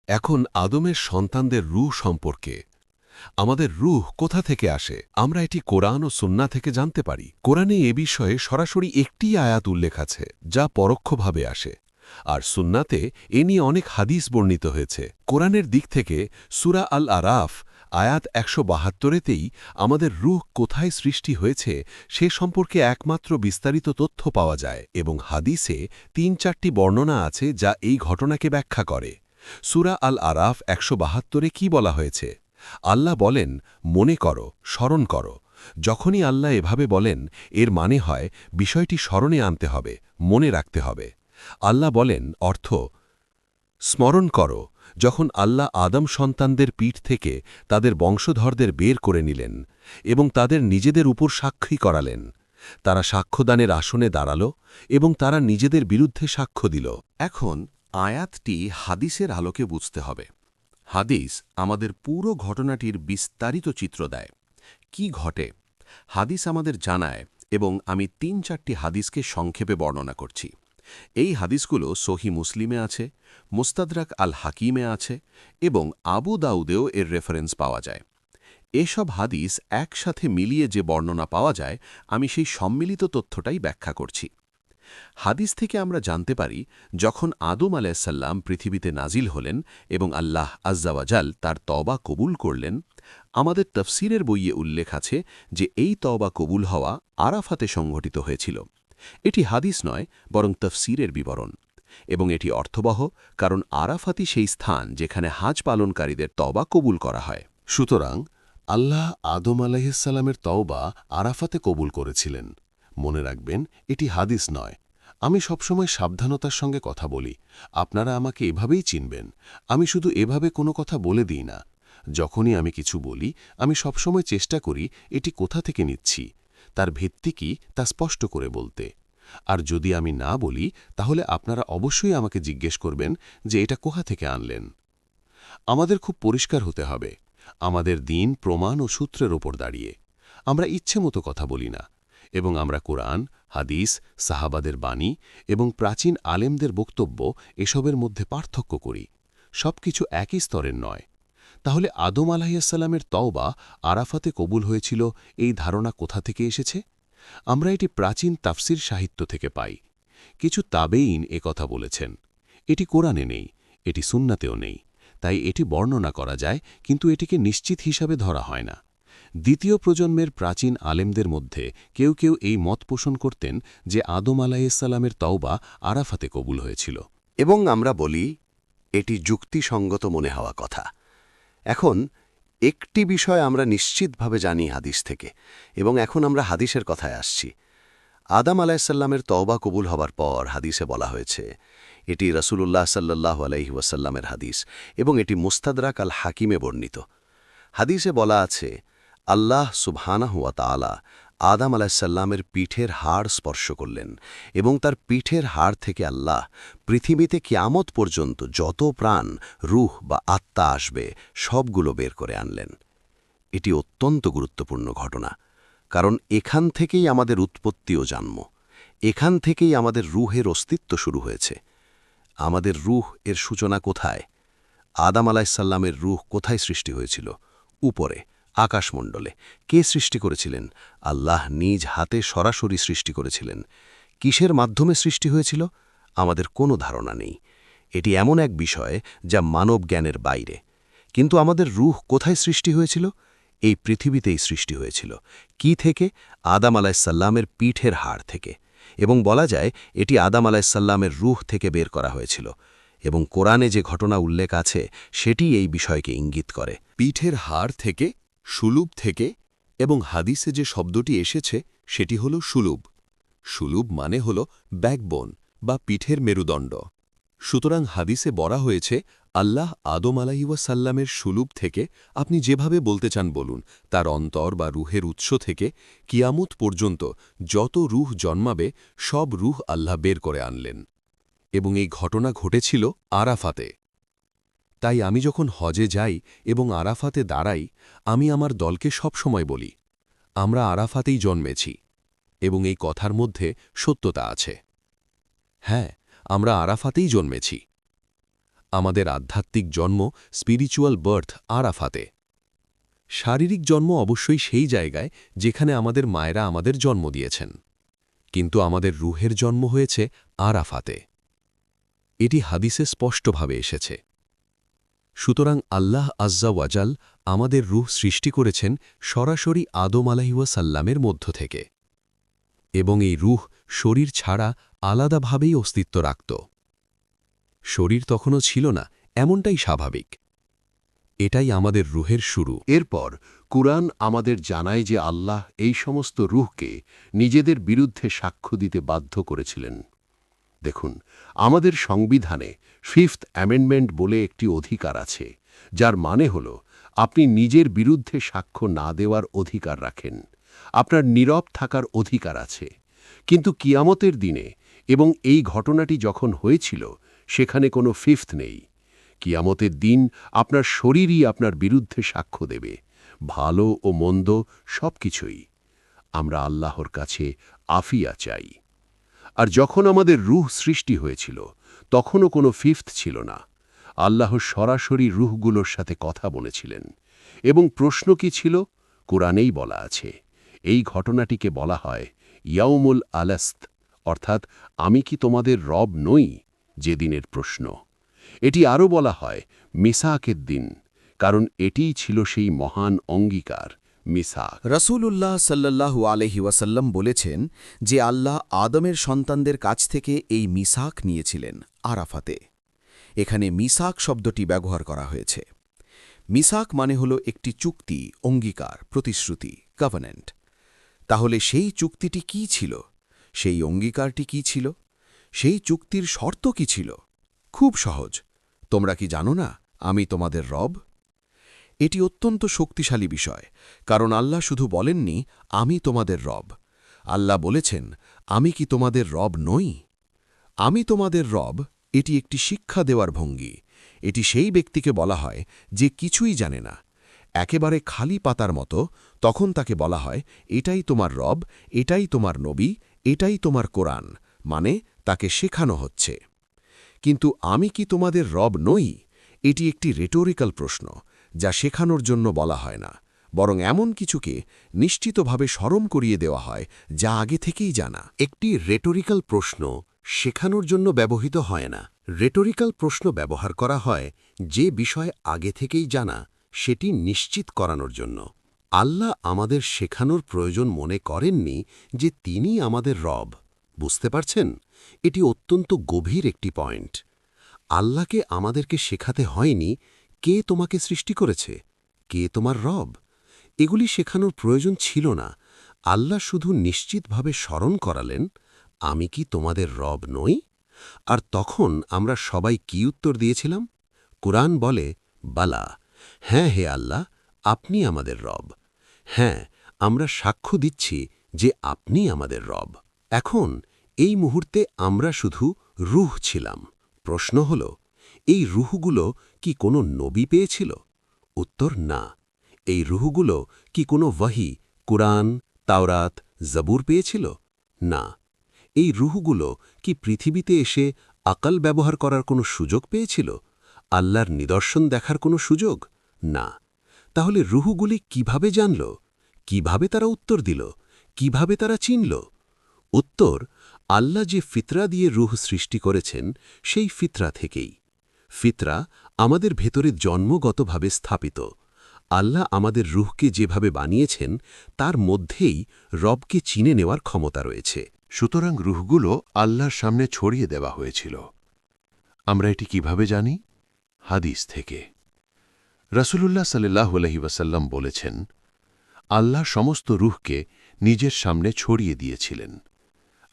এখন আদমের সন্তানদের রূহ সম্পর্কে আমাদের রূহ কোথা থেকে আসে আমরা এটি কোরআন ও সুন্না থেকে জানতে পারি। কোরআনে এ বিষয়ে সরাসরি একটি আয়াত উল্লেখ আছে যা পরোক্ষভাবে আসে, আর সুন্নাতে এ নিয়ে অনেক হাদিস বর্ণিত হয়েছে। কোরআনের দিক থেকে সূরা আল আরাফ আয়াত ১৭২তেই আমাদের রূহ কোথায় সৃষ্টি হয়েছে সে সম্পর্কে একমাত্র বিস্তারিত তথ্য পাওয়া যায়, এবং হাদিসে ৩-৪টি বর্ণনা আছে যা এই ঘটনাকে ব্যাখ্যা করে। সূরা আল আরাফ ১৭২ কি বলা হয়েছে? আল্লাহ বলেন, মনে করো, স্মরণ করো। যখনই আল্লাহ এভাবে বলেন, এর মানে হয় বিষয়টি স্মরণে আনতে হবে, মনে রাখতে হবে। আল্লাহ বলেন অর্থ স্মরণ করো, যখন আল্লাহ আদম সন্তানদের পিঠ থেকে তাদের বংশধরদের বের করে নিলেন এবং তাদের নিজেদের উপর সাক্ষী করালেন। তারা সাক্ষ্যদানের আসনে দাঁড়াল এবং তারা নিজেদের বিরুদ্ধে সাক্ষ্য দিল। এখন আয়াতটি হাদিসের আলোকে বুঝতে হবে। হাদিস আমাদের পুরো ঘটনাটির বিস্তারিত চিত্র দেয়। কি ঘটে হাদিস আমাদের জানায়, এবং আমি ৩-৪টি হাদিসকে সংক্ষেপে বর্ণনা করছি। এই হাদিসগুলো সহি মুসলিমে আছে, মুস্তাদরাক আল হাকিমে আছে, এবং আবু দাউদেও এর রেফারেন্স পাওয়া যায়। এসব হাদিস একসাথে মিলিয়ে যে বর্ণনা পাওয়া যায়, আমি সেই সম্মিলিত তথ্যটাই ব্যাখ্যা করছি। হাদিস থেকে আমরা জানতে পারি, যখন আদম আলাইসাল্লাম পৃথিবীতে নাজিল হলেন এবং আল্লাহ আজ্জাওয়াজাল তার তওবা কবুল করলেন, আমাদের তফসিরের বইয়ে উল্লেখ আছে যে এই তওবা কবুল হওয়া আরাফাতে সংঘটিত হয়েছিল। এটি হাদিস নয়, বরং তফসিরের বিবরণ, এবং এটি অর্থবহ, কারণ আরাফাতই সেই স্থান যেখানে হাজ পালনকারীদের তওবা কবুল করা হয়। সুতরাং আল্লাহ আদম আলাইহিসসালামের তওবা আরাফাতে কবুল করেছিলেন। মনে রাখবেন, এটি হাদিস নয়। আমি সবসময় সাবধানতার সঙ্গে কথা বলি। আপনারা আমাকে এভাবেই চিনবেন। আমি শুধু এভাবে কোনো কথা বলে দিই না। যখনই আমি কিছু বলি, আমি সবসময় চেষ্টা করি এটি কোথা থেকে নিচ্ছি, তার ভিত্তি কি তা স্পষ্ট করে বলতে। আর যদি আমি না বলি, তাহলে আপনারা অবশ্যই আমাকে জিজ্ঞেস করবেন যে এটা কোথা থেকে আনলেন। আমাদের খুব পরিষ্কার হতে হবে। আমাদের দিন প্রমাণ ও সূত্রের ওপর দাঁড়িয়ে। আমরা ইচ্ছেমতো কথা বলি না, এবং আমরা কোরআন, হাদিস, সাহাবাদের বাণী এবং প্রাচীন আলেমদের বক্তব্য এসবের মধ্যে পার্থক্য করি। সবকিছু একই স্তরের নয়। তাহলে আদম আলাইহিসসালামের তওবা আরাফাতে কবুল হয়েছিল, এই ধারণা কোথা থেকে এসেছে? আমরা এটি প্রাচীন তাফসির সাহিত্য থেকে পাই। কিছু তাবেঈন কথা বলেছেন। এটি কোরআনে নেই, এটি সুন্নাতেও নেই, তাই এটি বর্ণনা করা যায়, কিন্তু এটিকে নিশ্চিত হিসাবে ধরা হয় না। দ্বিতীয় প্রজন্মের প্রাচীন আলেমদের মধ্যে কেউ কেউ এই মত পোষণ করতেন যে আদম আলাইহিসসালামের তওবা আরাফাতে কবুল হয়েছিল। এবং আমরা বলি, এটি যুক্তিসঙ্গত মনে হওয়া কথা। এখন একটি বিষয় আমরা নিশ্চিতভাবে জানি হাদিস থেকে, এবং এখন আমরা হাদিসের কথায় আসছি। আদম আলাইসাল্লামের তওবা কবুল হবার পর হাদিসে বলা হয়েছে, এটি রাসূলুল্লাহ সাল্লাল্লাহু আলাইহি ওয়াসাল্লামের হাদিস, এবং এটি মুস্তাদরাক আল হাকিমে বর্ণিত। হাদিসে বলা আছে, আল্লাহ সুবহানাহু ওয়া তাআলা আদম আলাইসাল্লামের পিঠের হাড় স্পর্শ করলেন, এবং তার পিঠের হাড় থেকে আল্লাহ পৃথিবীতে কিয়ামত পর্যন্ত যত প্রাণ, রূহ বা আত্মা আসবে সবগুলো বের করে আনলেন। এটি অত্যন্ত গুরুত্বপূর্ণ ঘটনা, কারণ এখান থেকেই আমাদের উৎপত্তি ও জন্ম। এখান থেকেই আমাদের রূহের অস্তিত্ব শুরু হয়েছে। আমাদের রূহ এর সূচনা কোথায়? আদম আলাইসাল্লামের রূহ কোথায় সৃষ্টি হয়েছিল? উপরে, আকাশমণ্ডলে। কে সৃষ্টি করেছিলেন? আল্লাহ নিজ হাতে সরাসরি সৃষ্টি করেছিলেন। কিসের মাধ্যমে সৃষ্টি হয়েছিল? আমাদের কোনো ধারণা নেই। এটি এমন এক বিষয় যা মানব জ্ঞানের বাইরে। কিন্তু আমাদের রূহ কোথায় সৃষ্টি হয়েছিল? এই পৃথিবীতেই সৃষ্টি হয়েছিল। কি থেকে? আদম আলাইসাল্লামের পিঠের হাড় থেকে। এবং বলা যায় এটি আদম আলাইসাল্লামের রূহ থেকে বের করা হয়েছিল, এবং কোরআনে যে ঘটনা উল্লেখ আছে সেটি এই বিষয়কে ইঙ্গিত করে। পিঠের হাড় থেকে, সুলুব থেকে, এবং হাদিসে যে শব্দটি এসেছে সেটি হল সুলুব। সুলুব মানে হল ব্যাকবোন বা পিঠের মেরুদণ্ড। সুতরাং হাদিসে বলা হয়েছে, আল্লাহ আদম আলাইহিওয়াসাল্লামের সুলুব থেকে, আপনি যেভাবে বলতে চান বলুন, তার অন্তর বা রুহের উৎস থেকে কিয়ামত পর্যন্ত যত রুহ জন্মাবে সব রুহ আল্লাহ বের করে আনলেন। এবং এই ঘটনা ঘটেছিল আরাফাতে। তাই আমি যখন হজে যাই এবং আরাফাতে দাঁড়াই, আমি আমার দলকে সবসময় বলি, আমরা আরাফাতেই জন্মেছি, এবং এই কথার মধ্যে সত্যতা আছে। হ্যাঁ, আমরা আরাফাতেই জন্মেছি। আমাদের আধ্যাত্মিক জন্ম স্পিরিচুয়াল বার্থ আরাফাতে। শারীরিক জন্ম অবশ্যই সেই জায়গায় যেখানে আমাদের মায়েরা আমাদের জন্ম দিয়েছেন, কিন্তু আমাদের রুহের জন্ম হয়েছে আরাফাতে। এটি হাদিসে স্পষ্টভাবে এসেছে। সুতরাং আল্লাহ আজ্জা ওয়াজাল আমাদের রুহ সৃষ্টি করেছেন সরাসরি আদম আলাইহিওয়াসাল্লামের মধ্য থেকে, এবং এই রুহ শরীর ছাড়া আলাদাভাবেই অস্তিত্ব রাখত। শরীর তখনও ছিল না, এমনটাই স্বাভাবিক। এটাই আমাদের রুহের শুরু। এরপর কুরআন আমাদের জানায় যে আল্লাহ এই সমস্ত রুহকে নিজেদের বিরুদ্ধে সাক্ষ্য দিতে বাধ্য করেছিলেন। দেখুন, আমাদের সংবিধানে 5th অ্যামেন্ডমেন্ট বলে একটি অধিকার আছে, যার মানে হল আপনি নিজের বিরুদ্ধে সাক্ষ্য না দেওয়ার অধিকার রাখেন, আপনার নীরব থাকার অধিকার আছে। কিন্তু কিয়ামতের দিনে এবং এই ঘটনাটি যখন হয়েছিল সেখানে কোনো 5th নেই। কিয়ামতের দিন আপনার শরীরই আপনার বিরুদ্ধে সাক্ষ্য দেবে, ভালো ও মন্দ সবকিছুই। আমরা আল্লাহর কাছে আফিয়া চাই। আর যখন আমাদের রুহ সৃষ্টি হয়েছিল তখনও কোনো 5th ছিল না। আল্লাহ সরাসরি রুহগুলোর সাথে কথা বলেছিলেন। এবং প্রশ্ন কি ছিল? কোরআনেই বলা আছে। এই ঘটনাটিকে বলা হয় ইয়াউমুল আলাস্ত, অর্থাৎ আমি কি তোমাদের রব নই, যেদিনের প্রশ্ন। এটি আরও বলা হয় মিসাকের দিন, কারণ এটিই ছিল সেই মহান অঙ্গীকার, মিসাক। রাসূলুল্লাহ সাল্লাল্লাহু আলাইহি ওয়াসাল্লাম বলেছেন যে আল্লাহ আদমের সন্তানদের কাছ থেকে এই মিসাক নিয়েছিলেন আরাফাতে। এখানে মিসাক শব্দটি ব্যবহার করা হয়েছে। মিসাক মানে হল একটি চুক্তি, অঙ্গীকার, প্রতিশ্রুতি, কভেনেন্ট। তাহলে সেই চুক্তিটি কি ছিল? সেই অঙ্গীকারটি কি ছিল? সেই চুক্তির শর্ত কি ছিল? খুব সহজ। তোমরা কি জানো না আমি তোমাদের রব? এটি অত্যন্ত শক্তিশালী বিষয়, কারণ আল্লাহ শুধু বলেননি আমি তোমাদের রব। আল্লাহ বলেছেন আমি কি তোমাদের রব নই? আমি তোমাদের রব, এটি একটি শিক্ষা দেওয়ার ভঙ্গি। এটি সেই ব্যক্তিকে বলা হয় যে কিছুই জানে না, একেবারে খালি পাতার মতো। তখন তাকে বলা হয় এটাই তোমার রব, এটাই তোমার নবী, এটাই তোমার কোরআন, মানে তাকে শেখানো হচ্ছে। কিন্তু আমি কি তোমাদের রব নই? এটি একটি রেটোরিক্যাল প্রশ্ন, যা শেখানোর জন্য বলা হয় না, বরং এমন কিছুকে নিশ্চিতভাবে স্মরণ করিয়ে দেওয়া হয় যা আগে থেকেই জানা। একটি রেটোরিক্যাল প্রশ্ন শেখানোর জন্য ব্যবহৃত হয় না। রেটোরিক্যাল প্রশ্ন ব্যবহার করা হয় যে বিষয় আগে থেকেই জানা সেটি নিশ্চিত করানোর জন্য। আল্লাহ আমাদের শেখানোর প্রয়োজন মনে করেননি যে তিনি আমাদের রব। বুঝতে পারছেন? এটি অত্যন্ত গভীর একটি পয়েন্ট। আল্লাহকে আমাদেরকে শেখাতে হয়নি কে তোমাকে সৃষ্টি করেছে, কে তোমার রব। এগুলি শেখানোর প্রয়োজন ছিল না। আল্লাহ শুধু নিশ্চিতভাবে স্মরণ করালেন আমি কি তোমাদের রব নই? আর তখন আমরা সবাই কি উত্তর দিয়েছিলাম? কুরআন বলে বালা, হ্যাঁ হে আল্লাহ, আপনি আমাদের রব। হ্যাঁ, আমরা সাক্ষ্য দিচ্ছি যে আপনি আমাদের রব। এখন এই মুহূর্তে আমরা শুধু রূহ ছিলাম। প্রশ্ন হল, এই রূহগুলো কি কোনো নবী পেয়েছিল? উত্তর না। এই রূহগুলো কি কোনো ওয়াহি, কুরআন, তাওরাত, জবুর পেয়েছিল? না। এই রূহগুলো কি পৃথিবীতে এসে আকল ব্যবহার করার কোনো সুযোগ পেয়েছিল? আল্লাহর নিদর্শন দেখার কোনো সুযোগ? না। তাহলে রূহগুলি কিভাবে জানল? কিভাবে তারা উত্তর দিল? কিভাবে তারা চিনল? উত্তর, আল্লাহ যে ফিতরা দিয়ে রূহ সৃষ্টি করেছেন সেই ফিতরা থেকেই। ফিতরা আমাদের ভেতরে জন্মগতভাবে স্থাপিত। আল্লাহ আমাদের রূহকে যেভাবে বানিয়েছেন তার মধ্যেই রবকে চিনে নেওয়ার ক্ষমতা রয়েছে। সুতরাং রুহগুলো আল্লাহর সামনে ছড়িয়ে দেওয়া হয়েছিল। আমরা এটি কিভাবে জানি? হাদিস থেকে। রাসূলুল্লাহ সাল্লাল্লাহু আলাইহি ওয়াসাল্লাম বলেছেন, আল্লাহ সমস্ত রুহকে নিজের সামনে ছড়িয়ে দিয়েছিলেন।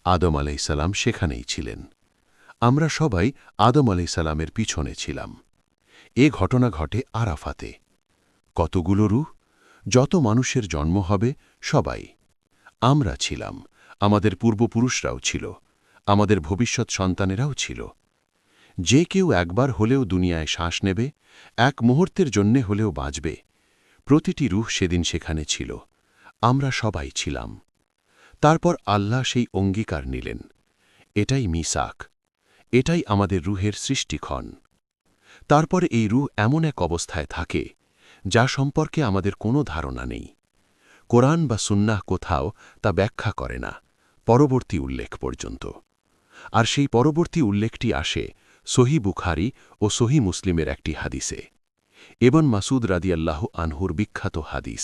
আদম আলাইহিসসালাম সেখানেই ছিলেন। আমরা সবাই আদম আলাইহিসসালামের পিছনে ছিলাম। এ ঘটনা ঘটে আরাফাতে। কতগুলো রুহ? যত মানুষের জন্ম হবে সবাই। আমরা ছিলাম, আমাদের পূর্বপুরুষরাও ছিল, আমাদের ভবিষ্যৎ সন্তানেরাও ছিল। যে কেউ একবার হলেও দুনিয়ায় শ্বাস নেবে, এক মুহূর্তের জন্যে হলেও বাঁচবে। প্রতিটি রূহ সেদিন সেখানে ছিল। আমরা সবাই ছিলাম। তারপর আল্লাহ সেই অঙ্গীকার নিলেন। এটাই মিসাক, এটাই আমাদের রূহের সৃষ্টিক্ষণ। তারপর এই রূহ এমন এক অবস্থায় থাকে যা সম্পর্কে আমাদের কোনো ধারণা নেই। কোরআন বা সুন্নাহ কোথাও তা ব্যাখ্যা করে না, পরবর্তী উল্লেখ পর্যন্ত। আর সেই পরবর্তী উল্লেখটি আসে সহি বুখারী ও সহি মুসলিমের একটি হাদিসে, ইবন মাসুদ রাদিয়াল্লাহু আনহুর বিখ্যাত হাদিস।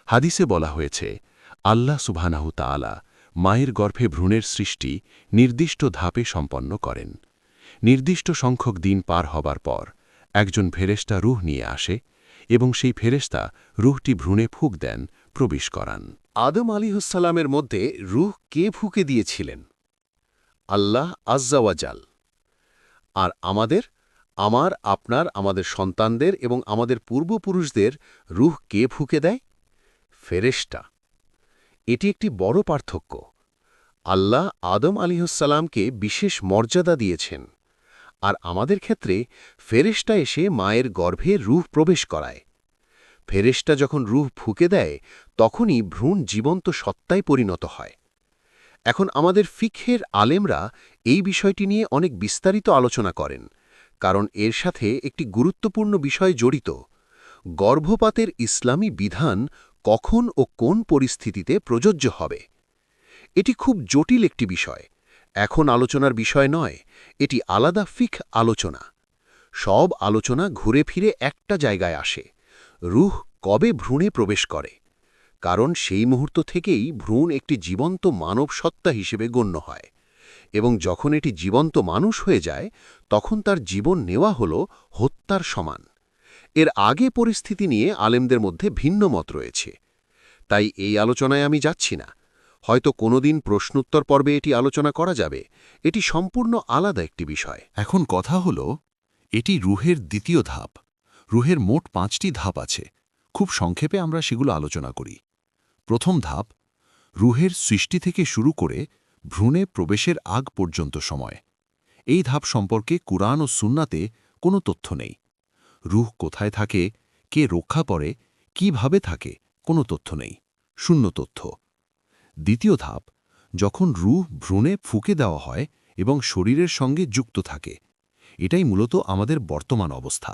হাদিসে বলা হয়েছে, আল্লাহ সুবহানাহু তাআলা মায়ের গর্ভে ভ্রূণের সৃষ্টি নির্দিষ্ট ধাপে সম্পন্ন করেন। নির্দিষ্ট সংখ্যক দিন পার হবার পর একজন ফেরেশতা রূহ নিয়ে আসে এবং সেই ফেরেশতা রূহটি ভ্রূণে ফুঁক দেন, প্রবেশ করান। আদম আলিহুসালামের মধ্যে রূহ কে ফুঁকে দিয়েছিলেন? আল্লাহ আজ্জাওয়াজাল। আর আমাদের সন্তানদের এবং আমাদের পূর্বপুরুষদের রূহ কে ফুঁকে দেয়? ফেরেশতা। এটি একটি বড় পার্থক্য। আল্লাহ আদম আলিহুসালামকে বিশেষ মর্যাদা দিয়েছেন, আর আমাদের ক্ষেত্রে ফেরেশতা এসে মায়ের গর্ভে রূহ প্রবেশ করায়। ফেরেশতা যখন রূহ ফুঁকে দেয় তখনই ভ্রূণ জীবন্ত সত্তায় পরিণত হয়। এখন আমাদের ফিকহের আলেমরা এই বিষয়টি নিয়ে অনেক বিস্তারিত আলোচনা করেন, কারণ এর সাথে একটি গুরুত্বপূর্ণ বিষয় জড়িত। গর্ভপাতের ইসলামী বিধান কখন ও কোন পরিস্থিতিতে প্রযোজ্য হবে। এটি খুব জটিল একটি বিষয়, এখন আলোচনার বিষয় নয়, এটি আলাদা ফিকহ আলোচনা। সব আলোচনা ঘুরে ফিরে একটা জায়গায় আসে: রূহ কবে ভ্রূণে প্রবেশ করে। কারণ সেই মুহূর্ত থেকেই ভ্রূণ একটি জীবন্ত মানব সত্তা হিসেবে গণ্য হয়, এবং যখন এটি জীবন্ত মানুষ হয়ে যায় তখন তার জীবন নেওয়া হল হত্যার সমান। এর আগে পরিস্থিতি নিয়ে আলেমদের মধ্যে ভিন্ন মত রয়েছে, তাই এই আলোচনায় আমি যাচ্ছি না। হয়তো কোনোদিন প্রশ্নোত্তর পর্বে এটি আলোচনা করা যাবে। এটি সম্পূর্ণ আলাদা একটি বিষয়। এখন কথা হল, এটি রূহের দ্বিতীয় ধাপ। রূহের মোট 5টি ধাপ আছে। খুব সংক্ষেপে আমরা সেগুলো আলোচনা করি। প্রথম ধাপ, রূহের সৃষ্টি থেকে শুরু করে ভ্রূণে প্রবেশের আগ পর্যন্ত সময়। এই ধাপ সম্পর্কে কুরআন ও সুন্নাতে কোনো তথ্য নেই। রূহ কোথায় থাকে, কে রক্ষা করে, কিভাবে থাকে, কোনো তথ্য নেই, শূন্য তথ্য। দ্বিতীয় ধাপ, যখন রূহ ভ্রূণে ফুঁকে দেওয়া হয় এবং শরীরের সঙ্গে যুক্ত থাকে। এটাই মূলত আমাদের বর্তমান অবস্থা।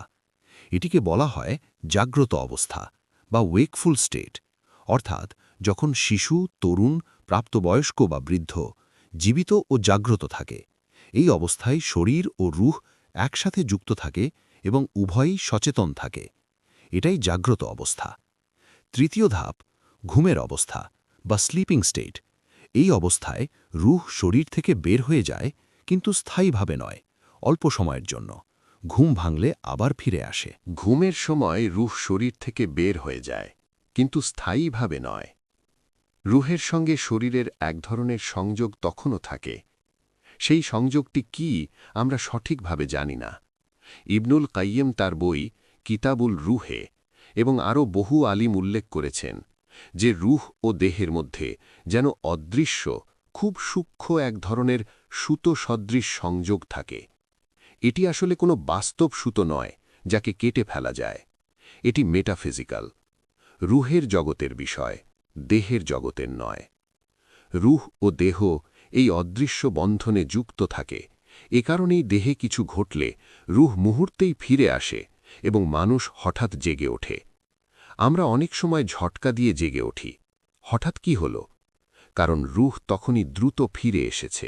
এটিকে বলা হয় জাগ্রত অবস্থা বা ওয়েকফুল স্টেট, অর্থাৎ যখন শিশু, তরুণ, প্রাপ্তবয়স্ক বা বৃদ্ধ জীবিত ও জাগ্রত থাকে। এই অবস্থায় শরীর ও রূহ একসাথে যুক্ত থাকে এবং উভয়ই সচেতন থাকে। এটাই জাগ্রত অবস্থা। তৃতীয় ধাপ, ঘুমের অবস্থা বা স্লিপিং স্টেট। এই অবস্থায় রূহ শরীর থেকে বের হয়ে যায়, কিন্তু স্থায়ীভাবে নয়, অল্প সময়ের জন্য। ঘুম ভাঙলে আবার ফিরে আসে। ঘুমের সময় রূহ শরীর থেকে বের হয়ে যায়, কিন্তু স্থায়ীভাবে নয়। রূহের সঙ্গে শরীরের এক ধরনের সংযোগ তখনও থাকে। সেই সংযোগটি কি আমরা সঠিকভাবে জানি না। ইবনুল কাইয়্যিম তার বই কিতাবুল রূহে এবং আরও বহু আলিম উল্লেখ করেছেন যে রূহ ও দেহের মধ্যে যেন অদৃশ্য, খুব সূক্ষ্ম এক ধরনের সুতো সদৃশ সংযোগ থাকে। এটি আসলে কোনো বাস্তব সুতো নয় যাকে কেটে ফেলা যায়। এটি মেটাফিজিক্যাল, রূহের জগতের বিষয়, দেহের জগতের নয়। রূহ ও দেহ এই অদৃশ্য বন্ধনে যুক্ত থাকে। এ কারণেই দেহে কিছু ঘটলে রূহ মুহূর্তেই ফিরে আসে এবং মানুষ হঠাৎ জেগে ওঠে। আমরা অনেক সময় ঝটকা দিয়ে জেগে উঠি। হঠাৎ কি হল? কারণ রূহ তখনই দ্রুত ফিরে এসেছে।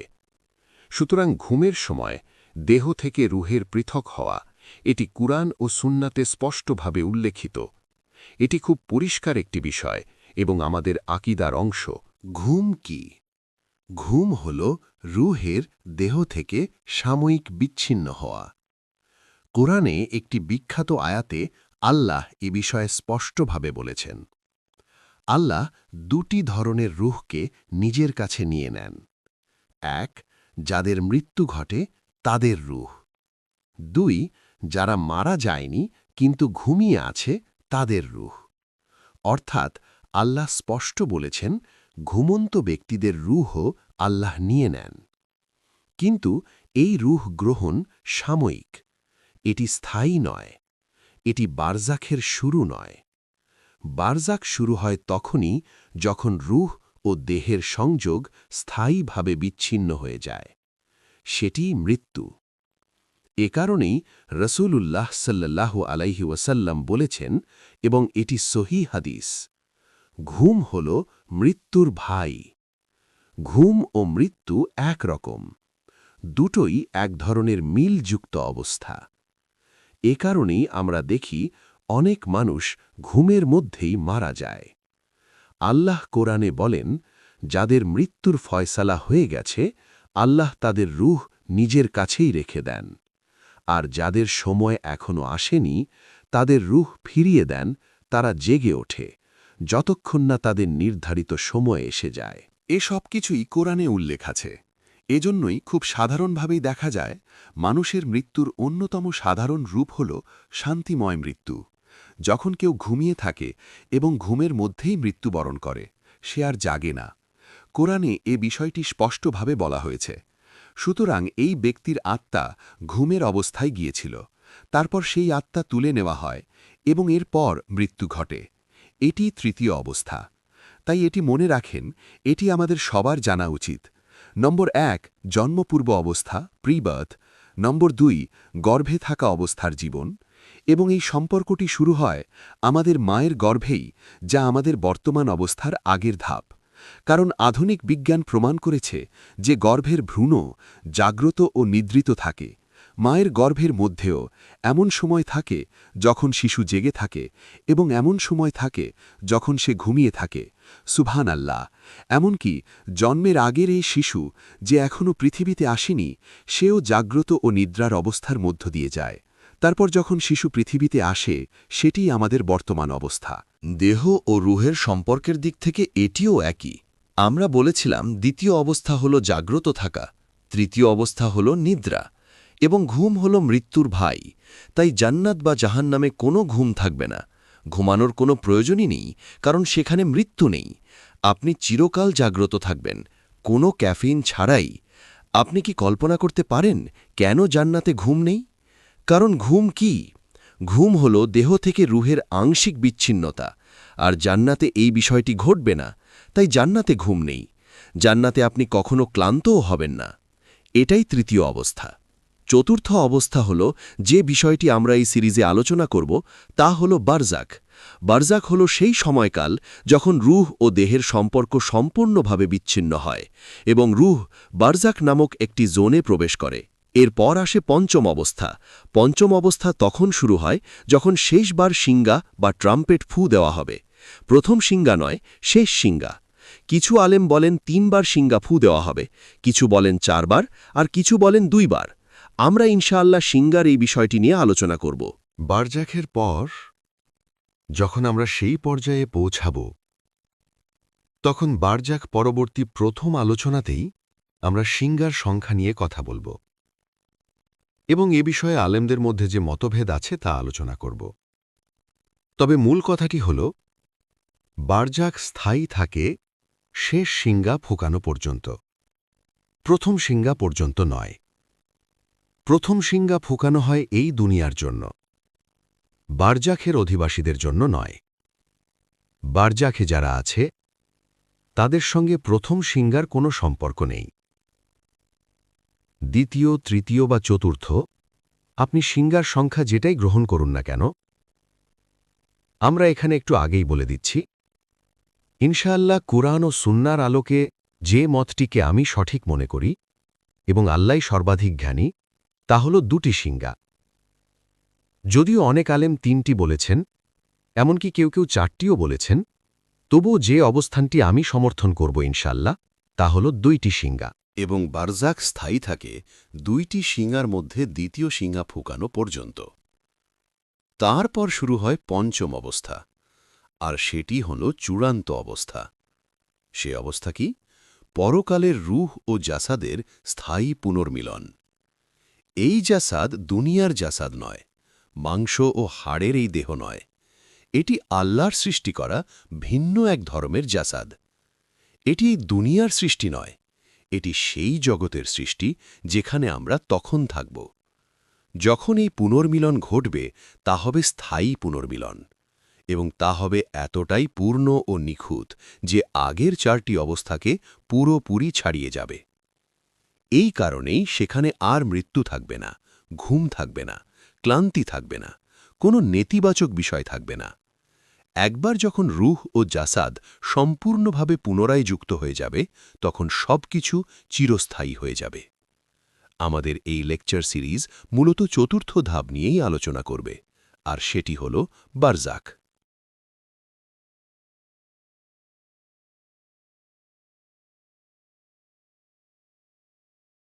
সুতরাং ঘুমের সময় দেহ থেকে রূহের পৃথক হওয়া, এটি কুরআন ও সুন্নাতে স্পষ্টভাবে উল্লেখিত। এটি খুব পরিষ্কার একটি বিষয় এবং আমাদের আকীদার অংশ। ঘুম কি? ঘুম হল রূহের দেহ থেকে সাময়িক বিচ্ছিন্ন হওয়া। কোরআনে একটি বিখ্যাত আয়াতে আল্লাহ এ বিষয়ে স্পষ্টভাবে বলেছেন। আল্লাহ 2টি ধরনের রূহকে নিজের কাছে নিয়ে নেন। 1, যাদের মৃত্যু ঘটে তাদের রূহ। 2, যারা মারা যায়নি কিন্তু ঘুমিয়ে আছে তাদের রূহ। অর্থাৎ আল্লাহ স্পষ্ট বলেছেন, ঘুমন্ত ব্যক্তিদের রূহও আল্লাহ নিয়ে নেন। কিন্তু এই রূহ গ্রহণ সাময়িক, এটি স্থায়ী নয়। এটি বারজাখের শুরু নয়। বারজাখ শুরু হয় তখনই যখন রূহ ও দেহের সংযোগ স্থায়ীভাবে বিচ্ছিন্ন হয়ে যায়। সেটি মৃত্যু। এ কারণেই রসূলুল্লাহ সাল্লাল্লাহু আলাইহি ওয়াসাল্লাম বলেছেন, এবং এটি সহিহ হাদিস, ঘুম হল মৃত্যুর ভাই। ঘুম ও মৃত্যু এক রকম, দুটোই এক ধরনের মিলযুক্ত অবস্থা। এ কারণেই আমরা দেখি অনেক মানুষ ঘুমের মধ্যেই মারা যায়। আল্লাহ কোরআনে বলেন, যাদের মৃত্যুর ফয়সালা হয়ে গেছে আল্লাহ তাদের রূহ নিজের কাছেই রেখে দেন, আর যাদের সময় এখনো আসেনি তাদের রূহ ফিরিয়ে দেন, তারা জেগে ওঠে যতক্ষণ না তাদের নির্ধারিত সময় এসে যায়। এসব কিছুই কোরআনে উল্লেখ আছে। এজন্যই খুব সাধারণভাবেই দেখা যায় মানুষের মৃত্যুর অন্যতম সাধারণ রূপ হল শান্তিময় মৃত্যু। যখন কেউ ঘুমিয়ে থাকে এবং ঘুমের মধ্যেই মৃত্যুবরণ করে, সে আর জাগে না। কোরআনে এ বিষয়টি স্পষ্টভাবে বলা হয়েছে। সুতরাং এই ব্যক্তির আত্মা ঘুমের অবস্থায় গিয়েছিল, তারপর সেই আত্মা তুলে নেওয়া হয় এবং এরপর মৃত্যু ঘটে। এটি তৃতীয় অবস্থা। তাই এটি মনে রাখেন, এটি আমাদের সবার জানা উচিত। নম্বর 1, জন্মপূর্ব অবস্থা, প্রিবার্থ। নম্বর 2, গর্ভে থাকা অবস্থার জীবন। এবং এই সম্পর্কটি শুরু হয় আমাদের মায়ের গর্ভেই, যা আমাদের বর্তমান অবস্থার আগের ধাপ। কারণ আধুনিক বিজ্ঞান প্রমাণ করেছে যে গর্ভের ভ্রূণ জাগ্রত ও নিদ্রিত থাকে। মায়ের গর্ভের মধ্যেও এমন সময় থাকে যখন শিশু জেগে থাকে এবং এমন সময় থাকে যখন সে ঘুমিয়ে থাকে। সুবহানাল্লাহ! এমনকি জন্মের আগের এই শিশু যে এখনও পৃথিবীতে আসেনি, সেও জাগ্রত ও নিদ্রার অবস্থার মধ্য দিয়ে যায়। তারপর যখন শিশু পৃথিবীতে আসে, সেটিই আমাদের বর্তমান অবস্থা। দেহ ও রুহের সম্পর্কের দিক থেকে এটিও একই। আমরা বলেছিলাম দ্বিতীয় অবস্থা হল জাগ্রত থাকা, তৃতীয় অবস্থা হল নিদ্রা, এবং ঘুম হল মৃত্যুর ভাই। তাই জান্নাত বা জাহান্নামে কোনো ঘুম থাকবে না। ঘুমানোর কোনো প্রয়োজনই নেই, কারণ সেখানে মৃত্যু নেই। আপনি চিরকাল জাগ্রত থাকবেন, কোনো ক্যাফিন ছাড়াই। আপনি কি কল্পনা করতে পারেন কেন জান্নাতে ঘুম নেই? কারণ ঘুম কি? ঘুম হল দেহ থেকে রুহের আংশিক বিচ্ছিন্নতা, আর জান্নাতে এই বিষয়টি ঘটবে না। তাই জান্নাতে ঘুম নেই। জান্নাতে আপনি কখনো ক্লান্তও হবেন না। এটাই তৃতীয় অবস্থা। চতুর্থ অবস্থা হল যে বিষয়টি আমরা এই সিরিজে আলোচনা করব, তা হল বারজাক। বারজাক হল সেই সময়কাল যখন রূহ ও দেহের সম্পর্ক সম্পূর্ণভাবে বিচ্ছিন্ন হয় এবং রূহ বারজাক নামক একটি জোনে প্রবেশ করে। এরপর আসে পঞ্চম অবস্থা। পঞ্চম অবস্থা তখন শুরু হয় যখন শেষবার শিঙ্গা বা ট্রাম্পেট ফু দেওয়া হবে। প্রথম শিঙ্গা নয়, শেষ শিঙ্গা। কিছু আলেম বলেন 3 বার শিঙ্গা ফু দেওয়া হবে, কিছু বলেন 4 বার, আর কিছু বলেন 2 বার। আমরা ইনশাআল্লাহ শিঙ্গার এই বিষয়টি নিয়ে আলোচনা করব। বারজাখের পর যখন আমরা সেই পর্যায়ে পৌঁছাব, তখন বারজাখ পরবর্তী প্রথম আলোচনাতেই আমরা শিঙ্গার সংখ্যা নিয়ে কথা বলব এবং এ বিষয়ে আলেমদের মধ্যে যে মতভেদ আছে তা আলোচনা করব। তবে মূল কথাটি হল, বারজাখ স্থায়ী থাকে শেষ শিঙ্গা ফুকানো পর্যন্ত, প্রথম শিঙ্গা পর্যন্ত নয়। প্রথম শিঙ্গা ফুকানো হয় এই দুনিয়ার জন্য, বারজাখের অধিবাসীদের জন্য নয়। বারজাখে যারা আছে তাদের সঙ্গে প্রথম শিঙ্গার কোনো সম্পর্ক নেই। দ্বিতীয়, তৃতীয় বা চতুর্থ, আপনি শিঙ্গার সংখ্যা যেটাই গ্রহণ করুন না কেন, আমরা এখানে একটু আগেই বলে দিচ্ছি, ইনশাআল্লাহ কুরআন ও সুন্নাহর আলোকে যে মতটিকে আমি সঠিক মনে করি এবং আল্লাহই সর্বাধিক জ্ঞানী, তা হল 2টি শিঙ্গা। যদিও অনেক আলেম 3টি বলেছেন, এমনকি কেউ কেউ 4টিও বলেছেন, তবুও যে অবস্থানটি আমি সমর্থন করব ইনশাআল্লাহ, তা হল 2টি শিঙ্গা। এবং বারজাক স্থায়ী থাকে 2টি শিঙ্গার মধ্যে দ্বিতীয় শিঙ্গা ফুকানো পর্যন্ত। তারপর শুরু হয় পঞ্চম অবস্থা, আর সেটি হল চূড়ান্ত অবস্থা। সে অবস্থা কি? পরকালের রূহ ও জাসাদের স্থায়ী পুনর্মিলন। এই জাসাদ দুনিয়ার জাসাদ নয়, মাংস ও হাড়ের এই দেহ নয়। এটি আল্লাহর সৃষ্টি করা ভিন্ন এক ধর্মের জাসাদ। এটি দুনিয়ার সৃষ্টি নয়, এটি সেই জগতের সৃষ্টি যেখানে আমরা তখন থাকব। যখন এই পুনর্মিলন ঘটবে, তা হবে স্থায়ী পুনর্মিলন, এবং তা হবে এতটাই পূর্ণ ও নিখুঁত যে আগের 4টি অবস্থাকে পুরোপুরি ছাড়িয়ে যাবে। এই কারণেই সেখানে আর মৃত্যু থাকবে না, ঘুম থাকবে না, ক্লান্তি থাকবে না, কোনো নেতিবাচক বিষয় থাকবে না। একবার যখন রুহ ও জাসাদ সম্পূর্ণভাবে পুনরায় যুক্ত হয়ে যাবে, তখন সবকিছু চিরস্থায়ী হয়ে যাবে। আমাদের এই লেকচার সিরিজ মূলত চতুর্থ ধাপ নিয়েই আলোচনা করবে, আর সেটি হল বারজাখ।